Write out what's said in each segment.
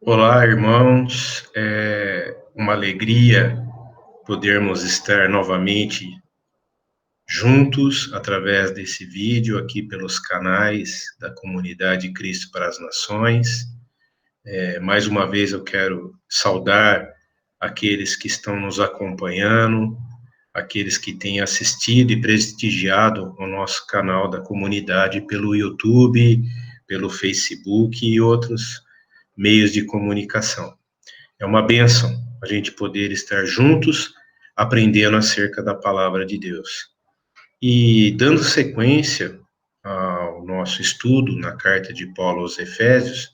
Olá, irmãos. É uma alegria podermos estar novamente juntos através desse vídeo aqui pelos canais da comunidade Cristo para as Nações. Mais uma vez eu quero saudar aqueles que estão nos acompanhando, aqueles que têm assistido e prestigiado o nosso canal da comunidade pelo YouTube, pelo Facebook e outros meios de comunicação. É uma bênção a gente poder estar juntos aprendendo acerca da palavra de Deus. E dando sequência ao nosso estudo na carta de Paulo aos Efésios,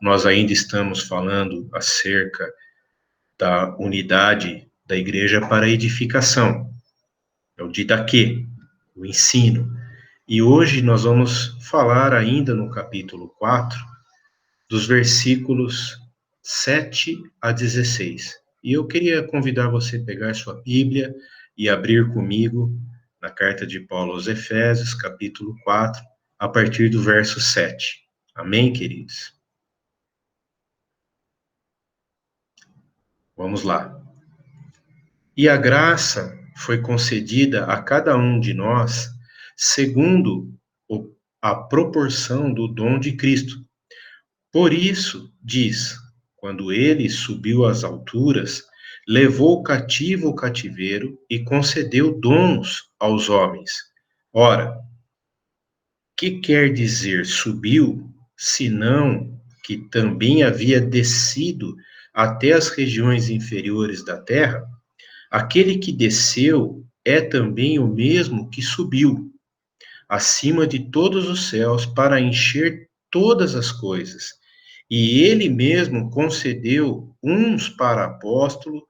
nós ainda estamos falando acerca da unidade da igreja para a edificação, é o didaquê, o ensino. E hoje nós vamos falar ainda no capítulo 4, dos versículos 7 a 16. E eu queria convidar você a pegar sua Bíblia e abrir comigo na carta de Paulo aos Efésios, capítulo 4, a partir do verso 7. Amém, queridos? Vamos lá. E a graça foi concedida a cada um de nós segundo a proporção do dom de Cristo. Por isso, diz, quando ele subiu às alturas, levou cativo o cativeiro e concedeu dons aos homens. Ora, que quer dizer subiu, senão que também havia descido até as regiões inferiores da terra? Aquele que desceu é também o mesmo que subiu acima de todos os céus para encher todas as coisas. E ele mesmo concedeu uns para apóstolo,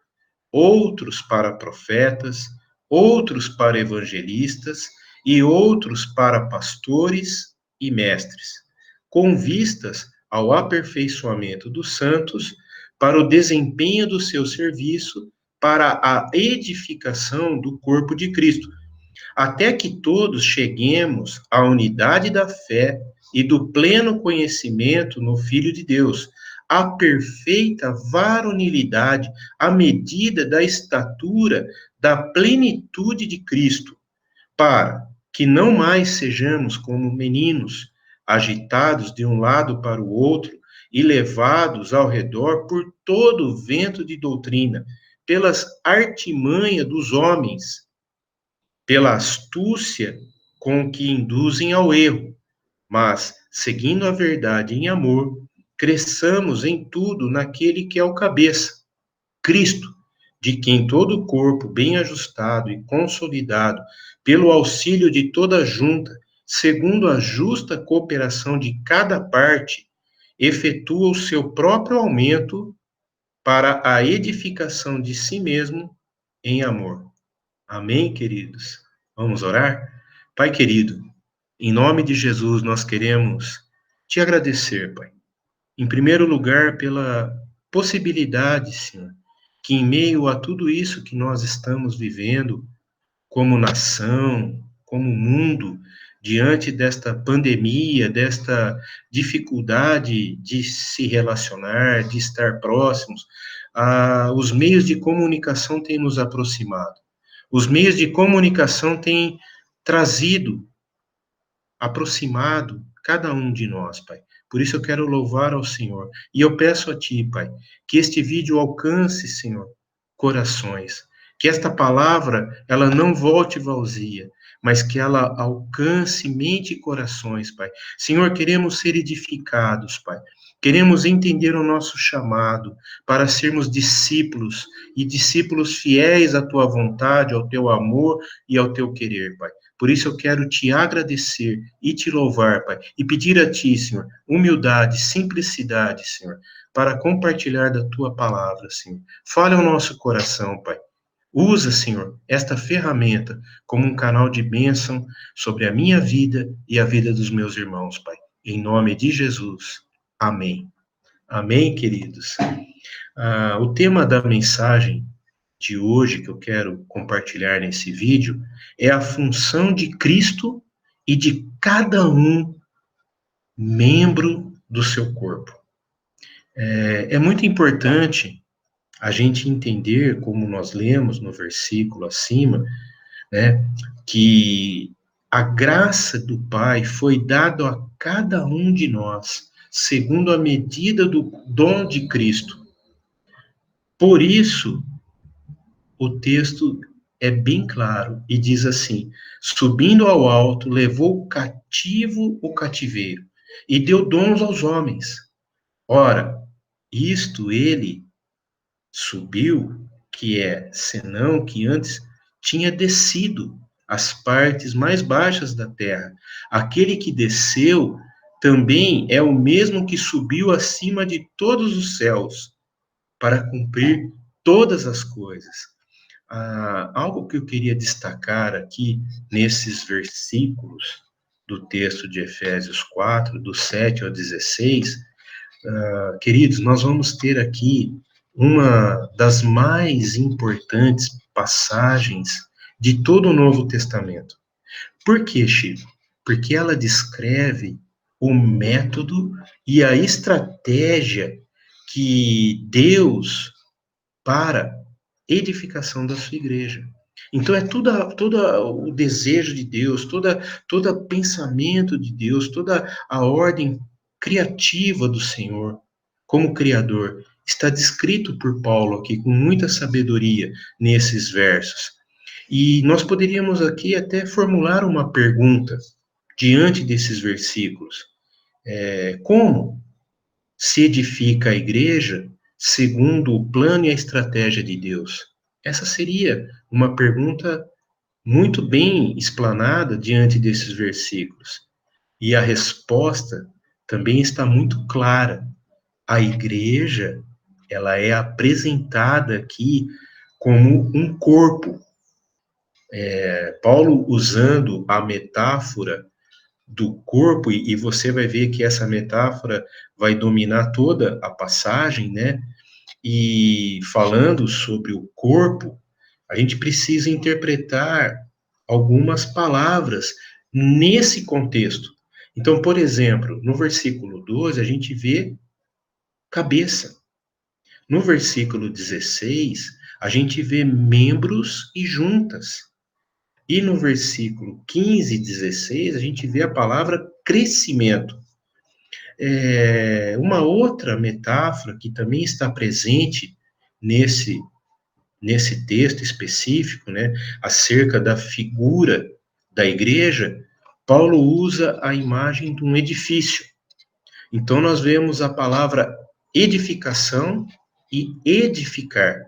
outros para profetas, outros para evangelistas e outros para pastores e mestres, com vistas ao aperfeiçoamento dos santos, para o desempenho do seu serviço, para a edificação do corpo de Cristo, até que todos cheguemos à unidade da fé e do pleno conhecimento no Filho de Deus, à perfeita varonilidade, à medida da estatura da plenitude de Cristo, para que não mais sejamos como meninos, agitados de um lado para o outro e levados ao redor por todo o vento de doutrina, pelas artimanhas dos homens, pela astúcia com que induzem ao erro, mas, seguindo a verdade em amor, cresçamos em tudo naquele que é o cabeça, Cristo, de quem todo o corpo, bem ajustado e consolidado, pelo auxílio de toda a junta, segundo a justa cooperação de cada parte, efetua o seu próprio aumento para a edificação de si mesmo em amor. Amém, queridos? Vamos orar? Pai querido, em nome de Jesus, nós queremos te agradecer, Pai. Em primeiro lugar, pela possibilidade, Senhor, que em meio a tudo isso que nós estamos vivendo, como nação, como mundo, diante desta pandemia, desta dificuldade de se relacionar, de estar próximos, os meios de comunicação têm nos aproximado. Os meios de comunicação têm trazido, aproximado cada um de nós, Pai. Por isso eu quero louvar ao Senhor. E eu peço a Ti, Pai, que este vídeo alcance, Senhor, corações. Que esta palavra, ela não volte vazia, mas que ela alcance mente e corações, Pai. Senhor, queremos ser edificados, Pai. Queremos entender o nosso chamado para sermos discípulos e discípulos fiéis à tua vontade, ao teu amor e ao teu querer, Pai. Por isso eu quero te agradecer e te louvar, Pai, e pedir a ti, Senhor, humildade, simplicidade, Senhor, para compartilhar da tua palavra, Senhor. Fale ao nosso coração, Pai. Usa, Senhor, esta ferramenta como um canal de bênção sobre a minha vida e a vida dos meus irmãos, Pai. Em nome de Jesus. Amém. Amém, queridos. O tema da mensagem de hoje que eu quero compartilhar nesse vídeo é a função de Cristo e de cada um membro do seu corpo. É muito importante a gente entender, como nós lemos no versículo acima, né, que a graça do Pai foi dada a cada um de nós, segundo a medida do dom de Cristo. Por isso, o texto é bem claro e diz assim: subindo ao alto, levou cativo o cativeiro e deu dons aos homens. Ora, isto ele subiu, que é senão que antes tinha descido às partes mais baixas da terra. Aquele que desceu também é o mesmo que subiu acima de todos os céus para cumprir todas as coisas. Algo que eu queria destacar aqui nesses versículos do texto de Efésios 4, do 7 ao 16, queridos, nós vamos ter aqui uma das mais importantes passagens de todo o Novo Testamento. Por quê, Chico? Porque ela descreve o método e a estratégia que Deus para edificação da sua igreja. Então é tudo o desejo de Deus, todo pensamento de Deus, toda a ordem criativa do Senhor como Criador está descrito por Paulo aqui com muita sabedoria nesses versos. E nós poderíamos aqui até formular uma pergunta diante desses versículos. Como se edifica a igreja segundo o plano e a estratégia de Deus? Essa seria uma pergunta muito bem explanada diante desses versículos. E a resposta também está muito clara. A igreja, ela é apresentada aqui como um corpo. Paulo usando a metáfora do corpo, e você vai ver que essa metáfora vai dominar toda a passagem, né? E falando sobre o corpo, a gente precisa interpretar algumas palavras nesse contexto. Então, por exemplo, no versículo 12, a gente vê cabeça. No versículo 16, a gente vê membros e juntas. E no versículo 15 e 16, a gente vê a palavra crescimento. Uma outra metáfora que também está presente nesse texto específico, né, acerca da figura da igreja, Paulo usa a imagem de um edifício. Então, nós vemos a palavra edificação e edificar,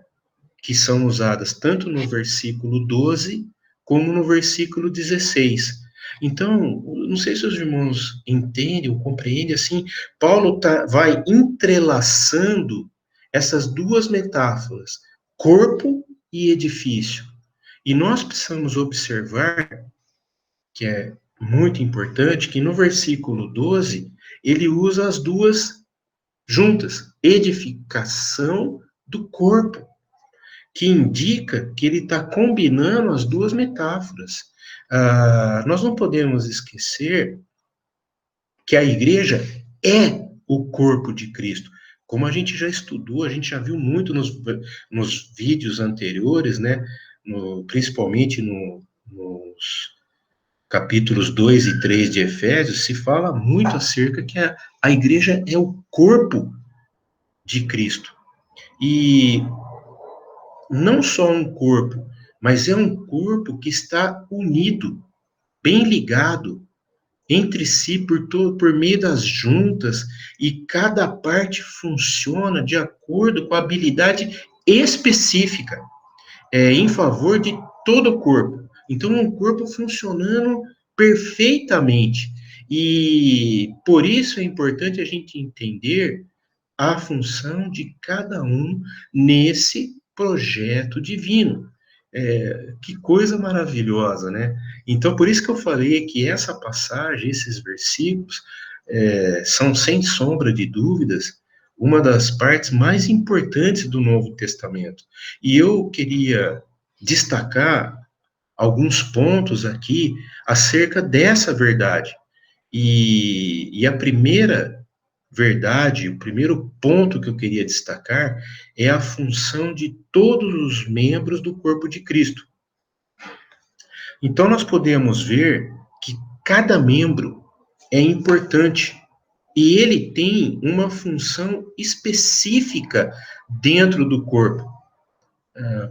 que são usadas tanto no versículo 12 como no versículo 16. Então, não sei se os irmãos entendem ou compreendem, assim, Paulo vai entrelaçando essas duas metáforas, corpo e edifício. E nós precisamos observar, que é muito importante, que no versículo 12, ele usa as duas juntas, edificação do corpo, que indica que ele está combinando as duas metáforas. Nós não podemos esquecer que a igreja é o corpo de Cristo. Como a gente já estudou, a gente já viu muito nos vídeos anteriores, né? Principalmente nos capítulos 2 e 3 de Efésios, se fala muito acerca que a igreja é o corpo de Cristo. E não só um corpo, mas é um corpo que está unido, bem ligado entre si por meio das juntas, e cada parte funciona de acordo com a habilidade específica, em favor de todo o corpo. Então, um corpo funcionando perfeitamente. E por isso é importante a gente entender a função de cada um nesse projeto divino. Que coisa maravilhosa, né? Então, por isso que eu falei que essa passagem, esses versículos, são, sem sombra de dúvidas, uma das partes mais importantes do Novo Testamento. E eu queria destacar alguns pontos aqui acerca dessa verdade. E a primeira verdade, o primeiro ponto que eu queria destacar é a função de todos os membros do corpo de Cristo. Então, nós podemos ver que cada membro é importante e ele tem uma função específica dentro do corpo.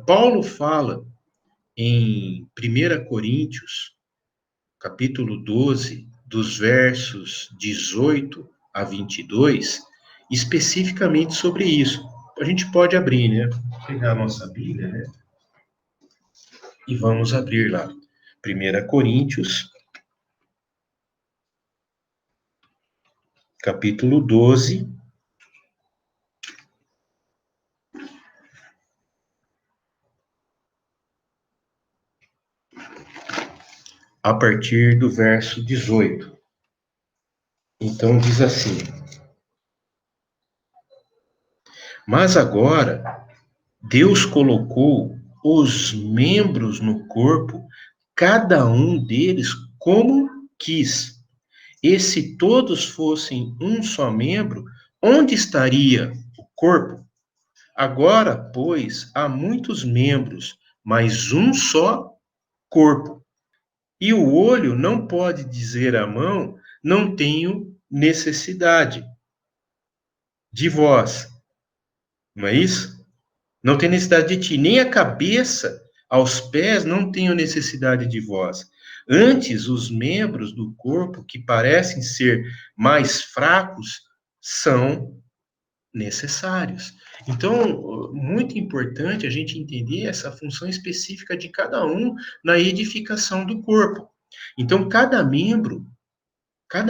Paulo fala em 1 Coríntios, capítulo 12, dos versos 18 a 22, especificamente sobre isso. A gente pode abrir, né? Vou pegar a nossa Bíblia, né? E vamos abrir lá. 1 Coríntios, capítulo 12, a partir do verso 18. Então diz assim: Mas agora Deus colocou os membros no corpo, cada um deles como quis. E se todos fossem um só membro, onde estaria o corpo? Agora, pois, há muitos membros, mas um só corpo. E o olho não pode dizer à mão: não tenho necessidade de vós. Não é isso? Não tem necessidade de ti. Nem a cabeça aos pés não tenho necessidade de vós. Antes, os membros do corpo que parecem ser mais fracos são necessários. Então, muito importante a gente entender essa função específica de cada um na edificação do corpo. Então, cada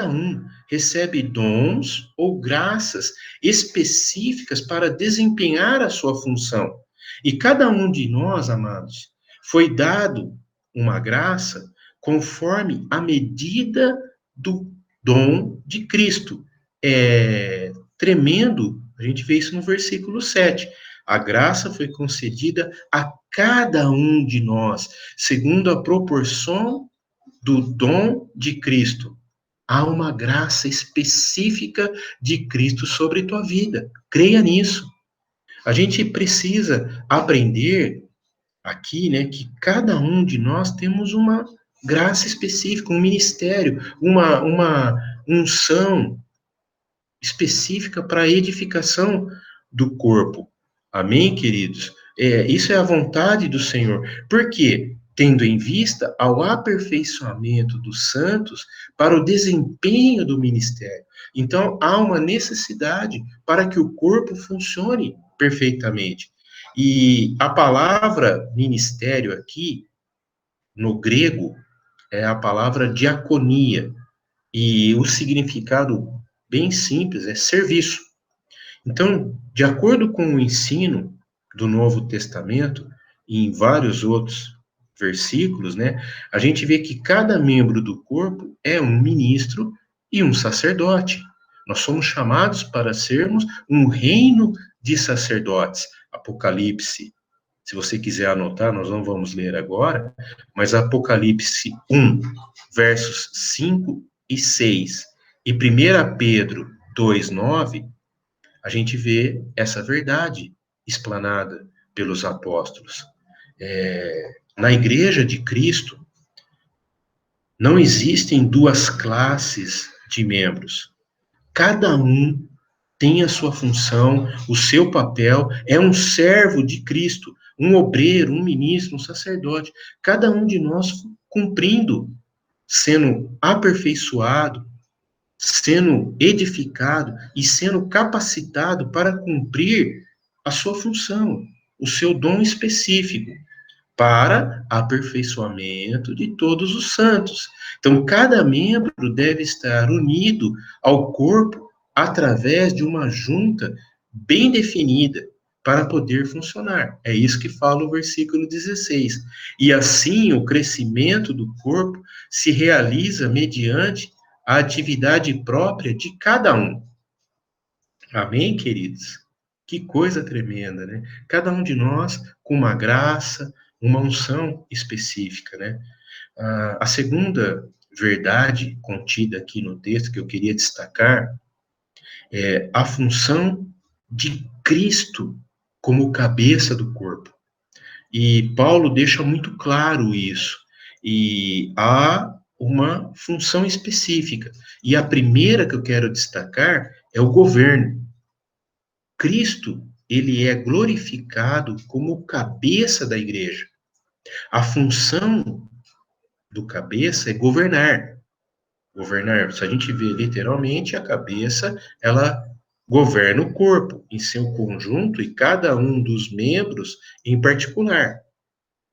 um recebe dons ou graças específicas para desempenhar a sua função. E cada um de nós, amados, foi dado uma graça conforme a medida do dom de Cristo. É tremendo, a gente vê isso no versículo 7. A graça foi concedida a cada um de nós, segundo a proporção do dom de Cristo. Há uma graça específica de Cristo sobre tua vida. Creia nisso. A gente precisa aprender aqui, né, que cada um de nós temos uma graça específica, um ministério, uma unção específica para a edificação do corpo. Amém, queridos? Isso é a vontade do Senhor. Por quê? Tendo em vista ao aperfeiçoamento dos santos para o desempenho do ministério. Então, há uma necessidade para que o corpo funcione perfeitamente. E a palavra ministério aqui, no grego, é a palavra diaconia. E o significado bem simples é serviço. Então, de acordo com o ensino do Novo Testamento, e em vários outros versículos, né, a gente vê que cada membro do corpo é um ministro e um sacerdote. Nós somos chamados para sermos um reino de sacerdotes. Apocalipse, se você quiser anotar, nós não vamos ler agora, mas Apocalipse 1, versos 5 e 6, e 1 Pedro 2:9, a gente vê essa verdade explanada pelos apóstolos. Na Igreja de Cristo, não existem duas classes de membros. Cada um tem a sua função, o seu papel, é um servo de Cristo, um obreiro, um ministro, um sacerdote. Cada um de nós cumprindo, sendo aperfeiçoado, sendo edificado e sendo capacitado para cumprir a sua função, o seu dom específico, para aperfeiçoamento de todos os santos. Então, cada membro deve estar unido ao corpo através de uma junta bem definida para poder funcionar. É isso que fala o versículo 16. E assim o crescimento do corpo se realiza mediante a atividade própria de cada um. Amém, queridos? Que coisa tremenda, né? Cada um de nós com uma graça, uma unção específica, né? A segunda verdade contida aqui no texto que eu queria destacar A função de Cristo como cabeça do corpo. E Paulo deixa muito claro isso. E há uma função específica. E a primeira que eu quero destacar é o governo. Cristo, ele é glorificado como cabeça da igreja. A função do cabeça é governar. Governar, se a gente vê literalmente, a cabeça, ela governa o corpo em seu conjunto e cada um dos membros em particular.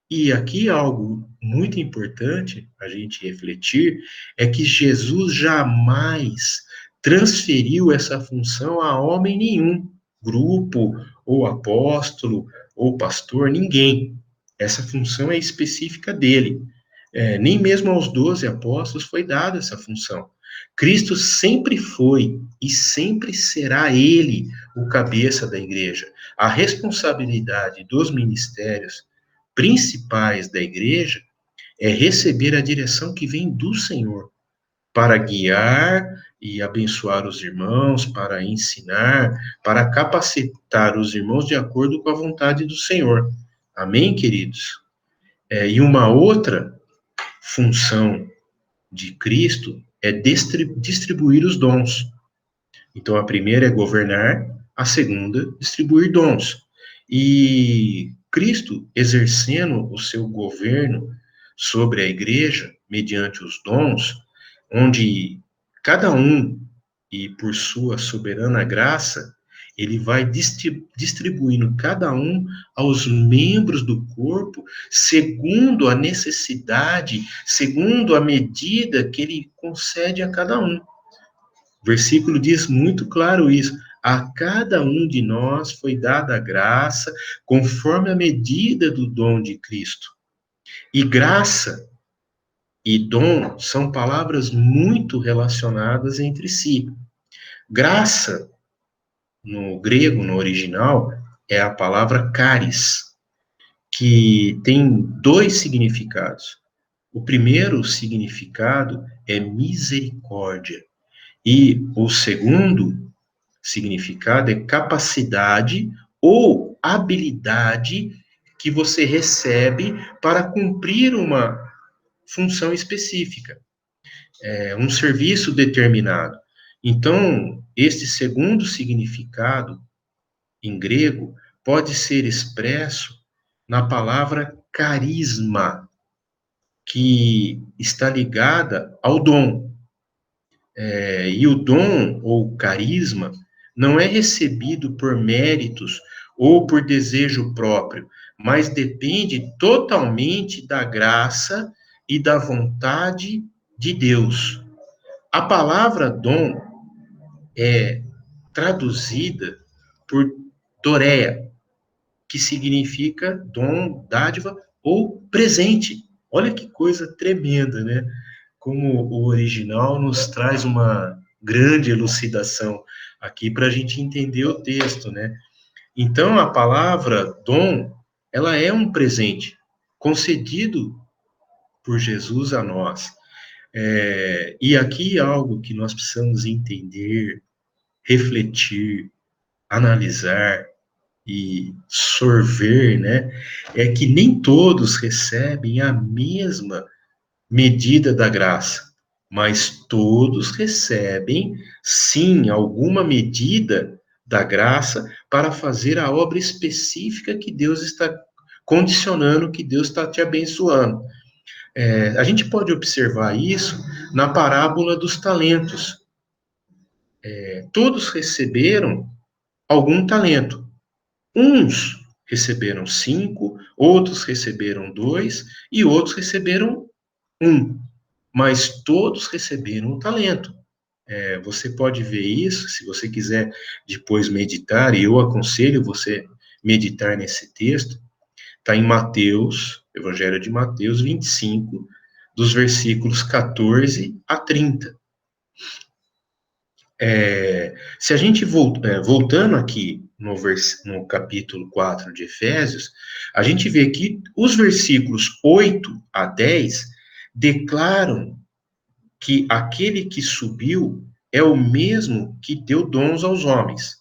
E aqui algo muito importante a gente refletir é que Jesus jamais transferiu essa função a homem nenhum, grupo, ou apóstolo, ou pastor, ninguém. Essa função é específica dele. Nem mesmo aos 12 apóstolos foi dada essa função. Cristo sempre foi e sempre será ele o cabeça da igreja. A responsabilidade dos ministérios principais da igreja é receber a direção que vem do Senhor para guiar e abençoar os irmãos, para ensinar, para capacitar os irmãos de acordo com a vontade do Senhor. Amém, queridos? E uma outra função de Cristo é distribuir os dons. Então, a primeira é governar, a segunda, distribuir dons. E Cristo, exercendo o seu governo sobre a igreja, mediante os dons, onde cada um, e por sua soberana graça, ele vai distribuindo cada um aos membros do corpo, segundo a necessidade, segundo a medida que ele concede a cada um. O versículo diz muito claro isso. A cada um de nós foi dada a graça conforme a medida do dom de Cristo. E graça e dom são palavras muito relacionadas entre si. Graça, no grego, no original, é a palavra charis, que tem dois significados. O primeiro significado é misericórdia, e o segundo significado é capacidade ou habilidade que você recebe para cumprir uma função específica, um serviço determinado. Então, este segundo significado, em grego, pode ser expresso na palavra carisma, que está ligada ao dom. E o dom ou carisma não é recebido por méritos ou por desejo próprio, mas depende totalmente da graça e da vontade de Deus. A palavra dom é traduzida por dorea, que significa dom, dádiva ou presente. Olha que coisa tremenda, né? Como o original nos traz uma grande elucidação aqui para a gente entender o texto, né? Então, a palavra dom, ela é um presente concedido por Jesus a nós. E aqui algo que nós precisamos entender, refletir, analisar e sorver, né? É que nem todos recebem a mesma medida da graça, mas todos recebem, sim, alguma medida da graça para fazer a obra específica que Deus está condicionando, que Deus está te abençoando. A gente pode observar isso na parábola dos talentos. Todos receberam algum talento. Uns receberam 5, outros receberam 2 e outros receberam 1. Mas todos receberam o talento. Você pode ver isso, se você quiser depois meditar, e eu aconselho você meditar nesse texto, está em Mateus, Evangelho de Mateus 25, dos versículos 14 a 30. Se a gente voltando aqui no capítulo 4 de Efésios, a gente vê que os versículos 8 a 10 declaram que aquele que subiu é o mesmo que deu dons aos homens.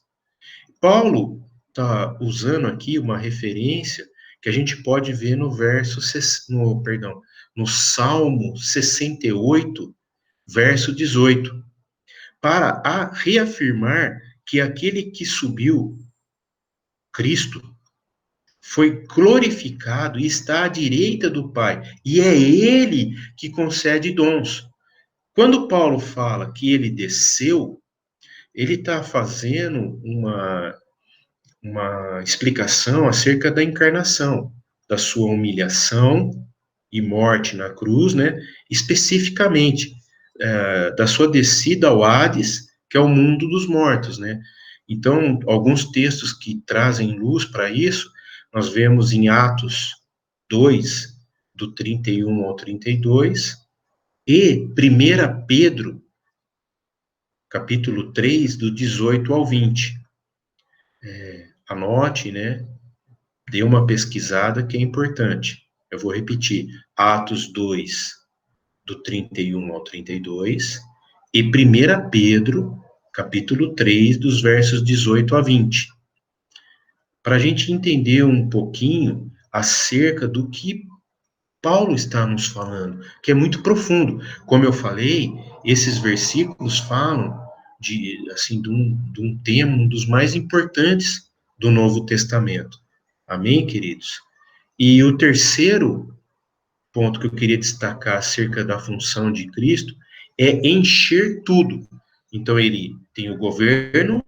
Paulo está usando aqui uma referência que a gente pode ver no Salmo 68, verso 18, para reafirmar que aquele que subiu, Cristo, foi glorificado e está à direita do Pai, e é Ele que concede dons. Quando Paulo fala que ele desceu, ele está fazendo uma explicação acerca da encarnação, da sua humilhação e morte na cruz, né? Especificamente, da sua descida ao Hades, que é o mundo dos mortos, né? Então, alguns textos que trazem luz para isso, nós vemos em Atos 2, do 31 ao 32, e 1 Pedro, capítulo 3, do 18 ao 20. Anote, né? Dê uma pesquisada que é importante. Eu vou repetir. Atos 2, do 31 ao 32, e 1 Pedro, capítulo 3, dos versos 18 a 20. Para a gente entender um pouquinho acerca do que Paulo está nos falando, que é muito profundo. Como eu falei, esses versículos falam de um tema, um dos mais importantes do Novo Testamento. Amém, queridos? E o terceiro ponto que eu queria destacar acerca da função de Cristo é encher tudo. Então, ele tem o governo,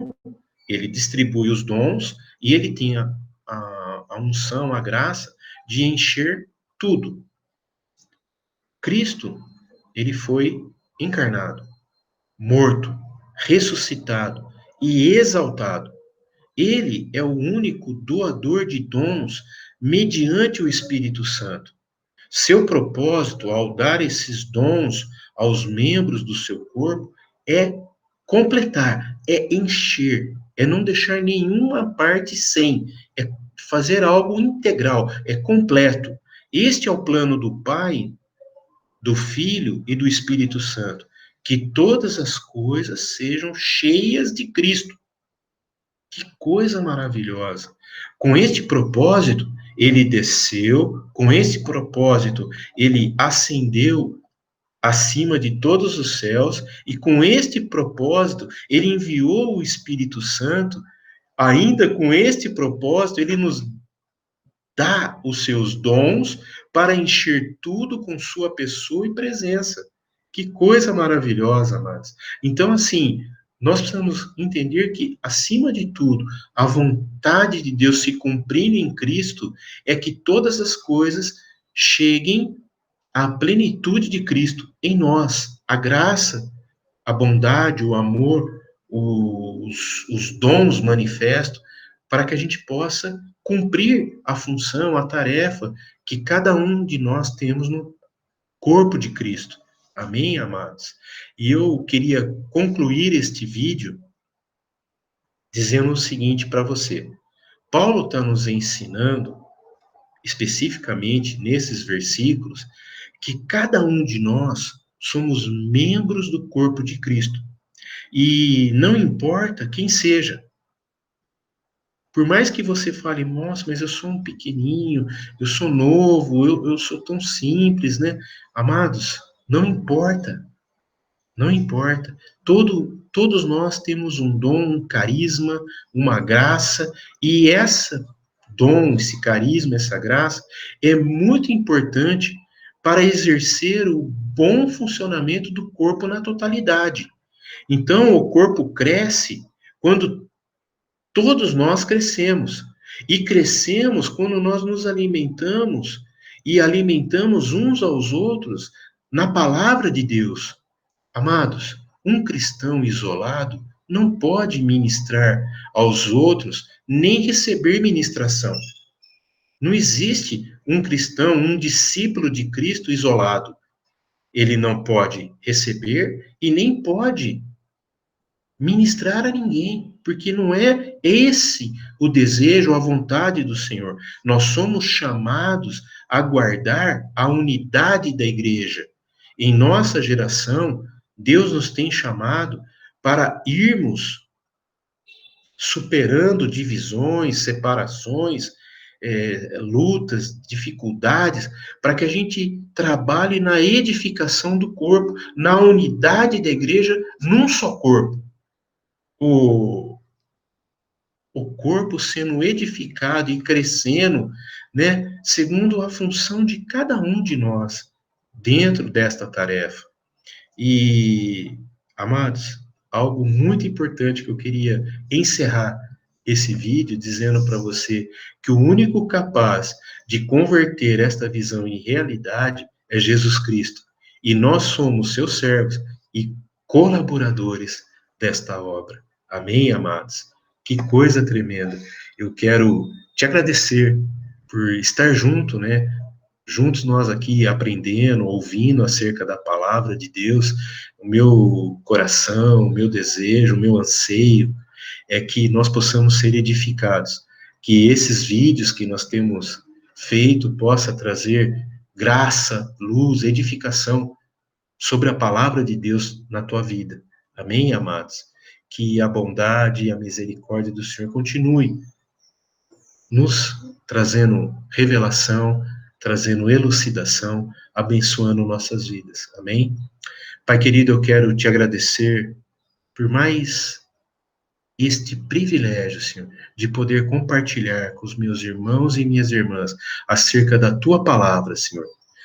ele distribui os dons e ele tem a unção, a graça de encher tudo. Cristo, ele foi encarnado, morto, ressuscitado e exaltado. Ele é o único doador de dons mediante o Espírito Santo. Seu propósito ao dar esses dons aos membros do seu corpo é completar, é encher, é não deixar nenhuma parte sem, é fazer algo integral, é completo. Este é o plano do Pai, do Filho e do Espírito Santo, que todas as coisas sejam cheias de Cristo. Que coisa maravilhosa! Com este propósito, ele desceu, com esse propósito, ele ascendeu acima de todos os céus, e com este propósito, ele enviou o Espírito Santo, ainda com este propósito, ele nos dá os seus dons para encher tudo com sua pessoa e presença. Que coisa maravilhosa, amados. Então, assim, nós precisamos entender que, acima de tudo, a vontade de Deus se cumprindo em Cristo é que todas as coisas cheguem à plenitude de Cristo em nós. A graça, a bondade, o amor, os dons manifestos, para que a gente possa cumprir a função, a tarefa que cada um de nós temos no corpo de Cristo. Amém, amados? E eu queria concluir este vídeo dizendo o seguinte para você. Paulo está nos ensinando, especificamente nesses versículos, que cada um de nós somos membros do corpo de Cristo. E não importa quem seja. Por mais que você fale, nossa, mas eu sou um pequenininho, eu sou novo, eu sou tão simples, né? Amados, não importa. Não importa. Todos nós temos um dom, um carisma, uma graça, e esse carisma, essa graça, é muito importante para exercer o bom funcionamento do corpo na totalidade. Então, o corpo cresce quando todos nós crescemos. E crescemos quando nós nos alimentamos e alimentamos uns aos outros na palavra de Deus. Amados, um cristão isolado não pode ministrar aos outros nem receber ministração. Não existe um cristão, um discípulo de Cristo isolado. Ele não pode receber e nem pode ministrar a ninguém, porque não é esse o desejo, a vontade do Senhor. Nós somos chamados a guardar a unidade da igreja. Em nossa geração, Deus nos tem chamado para irmos superando divisões, separações, lutas, dificuldades, para que a gente trabalhe na edificação do corpo, na unidade da igreja, num só corpo. O corpo sendo edificado e crescendo, né, segundo a função de cada um de nós dentro desta tarefa. E, amados, algo muito importante que eu queria encerrar esse vídeo dizendo para você que o único capaz de converter esta visão em realidade é Jesus Cristo. E nós somos seus servos e colaboradores desta obra. Amém, amados? Que coisa tremenda. Eu quero te agradecer por estar junto, né? Juntos nós aqui aprendendo, ouvindo acerca da palavra de Deus. O meu coração, o meu desejo, o meu anseio é que nós possamos ser edificados, que esses vídeos que nós temos feito possa trazer graça, luz, edificação sobre a palavra de Deus na tua vida. Amém, amados? Que a bondade e a misericórdia do Senhor continue nos trazendo revelação, trazendo elucidação, abençoando nossas vidas. Amém? Pai querido, eu quero te agradecer por mais este privilégio, Senhor, de poder compartilhar com os meus irmãos e minhas irmãs acerca da tua palavra, Senhor.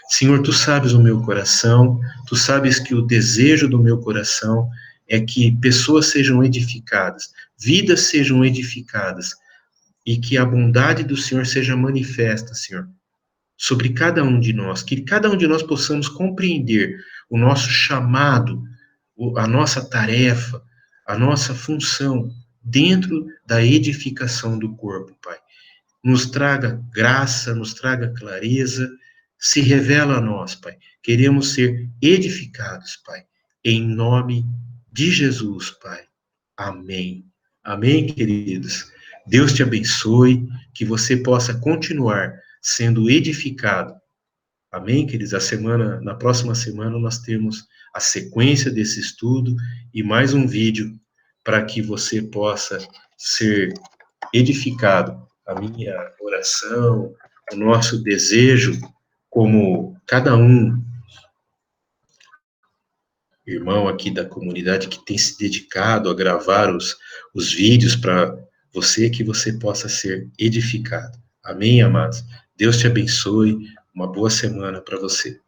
Senhor, tu sabes o meu coração, tu sabes que o desejo do meu coração é que pessoas sejam edificadas, vidas sejam edificadas, e que a bondade do Senhor seja manifesta, Senhor, sobre cada um de nós, que cada um de nós possamos compreender o nosso chamado, a nossa tarefa, a nossa função dentro da edificação do corpo, Pai. Nos traga graça, nos traga clareza, se revela a nós, Pai. Queremos ser edificados, Pai, em nome de Jesus, Pai. Amém. Amém, queridos. Deus te abençoe, que você possa continuar sendo edificado. Amém, queridos? Na próxima semana nós temos a sequência desse estudo e mais um vídeo para que você possa ser edificado. A minha oração, o nosso desejo, como cada um irmão aqui da comunidade que tem se dedicado a gravar os vídeos para você, que você possa ser edificado. Amém, amados? Deus te abençoe. Uma boa semana para você.